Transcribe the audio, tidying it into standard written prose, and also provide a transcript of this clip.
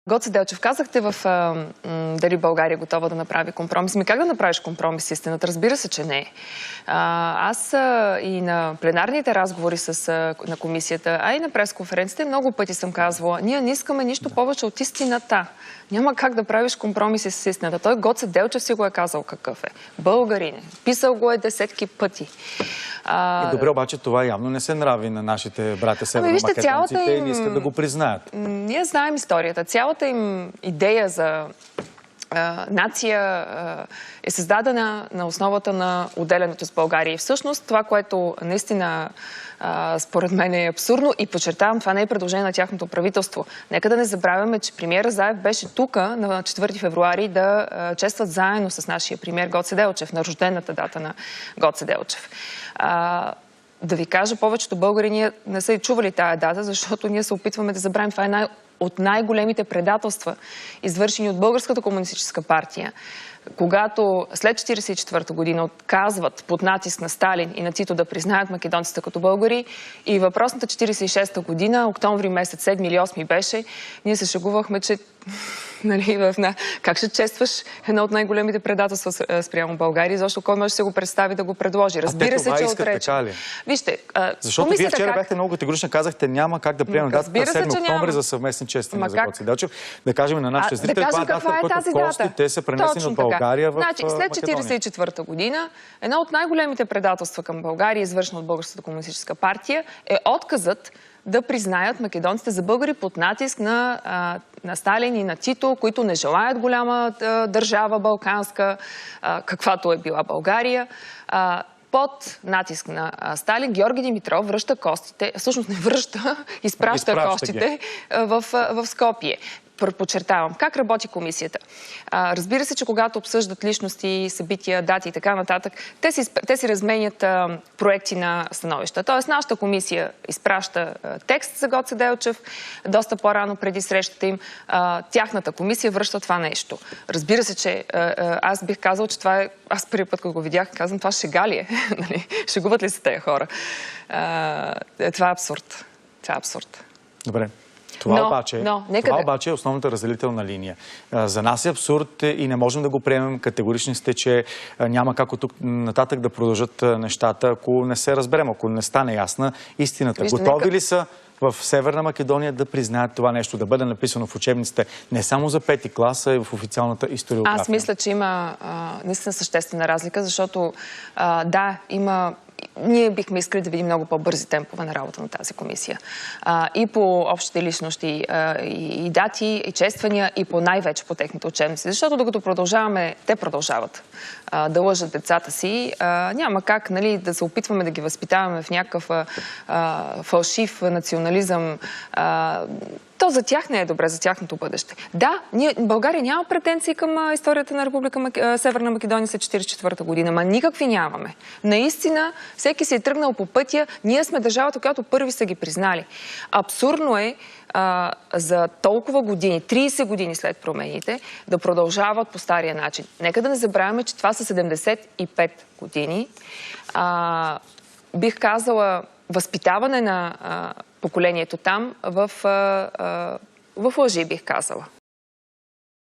Гоце Делчев, казахте дали България е готова да направи компромис. Как да направиш компромис с истината? Разбира се, че не е. Аз и на пленарните разговори на комисията, а и на пресконференците много пъти съм казвала, ние не искаме нищо повече от истината. Няма как да правиш компромиси с истината. Той Гоце Делчев си го е казал какъв е. Българин е. Писал го е десетки пъти. Добре, обаче това явно не се нрави на нашите братя северномакедонците и не искат да го признаят. Ние знаем историята. Цялата им идея за нация е създадена на основата на отделянето с България. И всъщност това, което наистина според мен е абсурдно и подчертавам, това не е предложение на тяхното правителство. Нека да не забравяме, че премиера Заев беше тук на 4 февруари да честват заедно с нашия премиер Гоце Делчев, на рождената дата на Гоце Делчев. Да ви кажа, повечето българи не са и чували тая дата, защото ние се опитваме да забравим. Това е от най-големите предателства, извършени от Българската комунистическа партия. Когато след 1944 година отказват под натиск на Сталин и на Тито да признаят македонците като българи и въпросната 1946 година, октомври месец, 7 или 8 беше, ние се шегувахме, че как ще честваш едно от най-големите предателства спрямо България, защото кой може да се го представи да го предложи? Разбира се, че отрече. Вижте, защото вие вчера бяхте много категорично, казахте, няма как да приемем датата 7 октомври за съвместни чествания за Гоце Делчев. Да кажем на нашите зрители, това е дата, в която костите са пренесени от България в Македония. След 1944 година, едно от най-големите предателства към България, извършено от Българската комунистическа партия, е отказът да признаят македонците за българи под натиск на Сталин и на Тито, които не желаят голяма държава балканска, каквато е била България. Под натиск на Сталин, Георги Димитров връща костите, всъщност не връща, изпраща костите в Скопие. Подчертавам, как работи комисията. Разбира се, че когато обсъждат личности, събития, дати и така нататък, те си разменят проекти на становища. Тоест, нашата комисия изпраща текст за Гоце Делчев, доста по-рано преди срещата им, тяхната комисия връща това нещо. Разбира се, че аз бих казал, че това е... Аз първи път, когато го видях, казвам, това шега ли е? Шегуват ли се тези хора? Това е абсурд. Това е абсурд. Добре. Това обаче е основната разделителна линия. За нас е абсурд и не можем да го приемем. Категорични сте, че няма как от тук нататък да продължат нещата, ако не се разберем, ако не стане ясна истината. Готови ли са в Северна Македония да признаят това нещо, да бъде написано в учебниците не само за 5-ти клас, а и в официалната историография? Аз мисля, че има наистина съществена разлика, защото ние бихме искали да видим много по-бързи темпове на работа на тази комисия. И по общите личности, и дати, и чествания, и най-вече по техните учебници. Защото докато те продължават да лъжат децата си, няма как да се опитваме да ги възпитаваме в някакъв фалшив национализъм. То за тях не е добре, за тяхното бъдеще. Да, България няма претенции към историята на Република Северна Македония след 1944 година, ма никакви нямаме. Наистина, всеки си е тръгнал по пътя, ние сме държавата, която първи са ги признали. Абсурдно е за толкова години, 30 години след промените, да продължават по стария начин. Нека да не забравяме, че това са 75 години. Бих казала, възпитаване на поколението там в лъжи, бих казала.